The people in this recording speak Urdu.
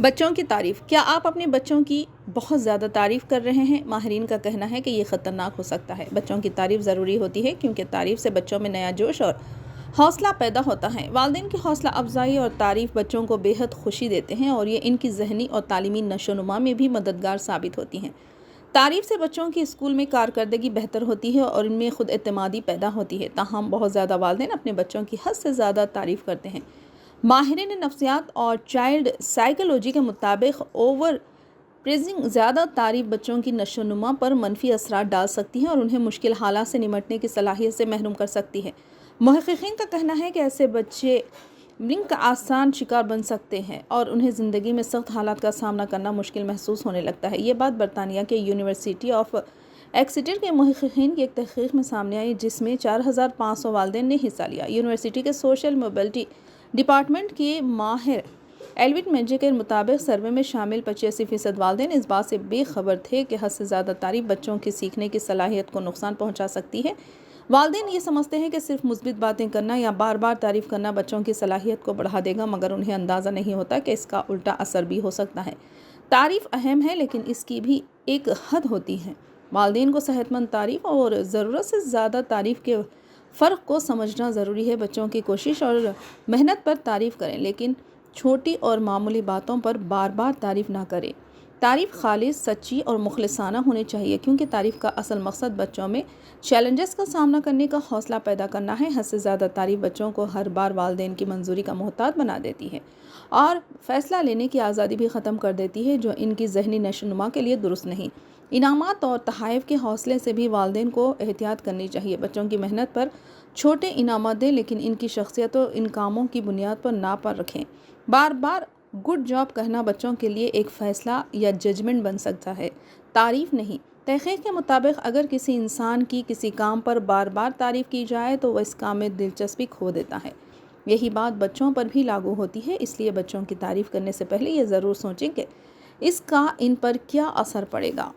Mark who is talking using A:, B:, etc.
A: بچوں کی تعریف۔ کیا آپ اپنے بچوں کی بہت زیادہ تعریف کر رہے ہیں؟ ماہرین کا کہنا ہے کہ یہ خطرناک ہو سکتا ہے۔ بچوں کی تعریف ضروری ہوتی ہے کیونکہ تعریف سے بچوں میں نیا جوش اور حوصلہ پیدا ہوتا ہے۔ والدین کی حوصلہ افزائی اور تعریف بچوں کو بے حد خوشی دیتے ہیں اور یہ ان کی ذہنی اور تعلیمی نشو و نما میں بھی مددگار ثابت ہوتی ہیں۔ تعریف سے بچوں کی اسکول میں کارکردگی بہتر ہوتی ہے اور ان میں خود اعتمادی پیدا ہوتی ہے۔ تاہم بہت زیادہ والدین اپنے بچوں کی حد سے زیادہ تعریف کرتے ہیں۔ ماہرین نفسیات اور چائلڈ سائیکالوجی کے مطابق اوور پریزنگ زیادہ تعریف بچوں کی نشو و نما پر منفی اثرات ڈال سکتی ہے اور انہیں مشکل حالات سے نمٹنے کی صلاحیت سے محروم کر سکتی ہے۔ محققین کا کہنا ہے کہ ایسے بچے بلنگ کا آسان شکار بن سکتے ہیں اور انہیں زندگی میں سخت حالات کا سامنا کرنا مشکل محسوس ہونے لگتا ہے۔ یہ بات برطانیہ کے یونیورسٹی آف ایکسیٹر کے محققین کی ایک تحقیق میں سامنے آئی جس میں 4500 والدین نے حصہ لیا۔ یونیورسٹی کے سوشل موبلٹی ڈپارٹمنٹ کے ماہر ایلوٹ میجے کے مطابق سروے میں شامل 85% والدین اس بات سے بے خبر تھے کہ حد سے زیادہ تعریف بچوں کی سیکھنے کی صلاحیت کو نقصان پہنچا سکتی ہے۔ والدین یہ سمجھتے ہیں کہ صرف مثبت باتیں کرنا یا بار بار تعریف کرنا بچوں کی صلاحیت کو بڑھا دے گا، مگر انہیں اندازہ نہیں ہوتا کہ اس کا الٹا اثر بھی ہو سکتا ہے۔ تعریف اہم ہے لیکن اس کی بھی ایک حد ہوتی ہے۔ والدین کو صحت مند تعریف اور ضرورت سے زیادہ تعریف کے فرق کو سمجھنا ضروری ہے۔ بچوں کی کوشش اور محنت پر تعریف کریں لیکن چھوٹی اور معمولی باتوں پر بار بار تعریف نہ کریں۔ تعریف خالص، سچی اور مخلصانہ ہونی چاہیے کیونکہ تعریف کا اصل مقصد بچوں میں چیلنجز کا سامنا کرنے کا حوصلہ پیدا کرنا ہے۔ حد سے زیادہ تعریف بچوں کو ہر بار والدین کی منظوری کا محتاج بنا دیتی ہے اور فیصلہ لینے کی آزادی بھی ختم کر دیتی ہے جو ان کی ذہنی نشو و نما کے لیے درست نہیں۔ انعامات اور تحائف کے حوصلے سے بھی والدین کو احتیاط کرنی چاہیے۔ بچوں کی محنت پر چھوٹے انعامات دیں لیکن ان کی شخصیت اور ان کاموں کی بنیاد پر نہ پر رکھیں۔ بار بار گڈ جاب کہنا بچوں کے لیے ایک فیصلہ یا ججمنٹ بن سکتا ہے، تعریف نہیں۔ تحقیق کے مطابق اگر کسی انسان کی کسی کام پر بار بار تعریف کی جائے تو وہ اس کام میں دلچسپی کھو دیتا ہے۔ یہی بات بچوں پر بھی لاگو ہوتی ہے، اس لیے بچوں کی تعریف کرنے سے پہلے یہ ضرور سوچیں کہ اس کا ان پر کیا اثر پڑے گا۔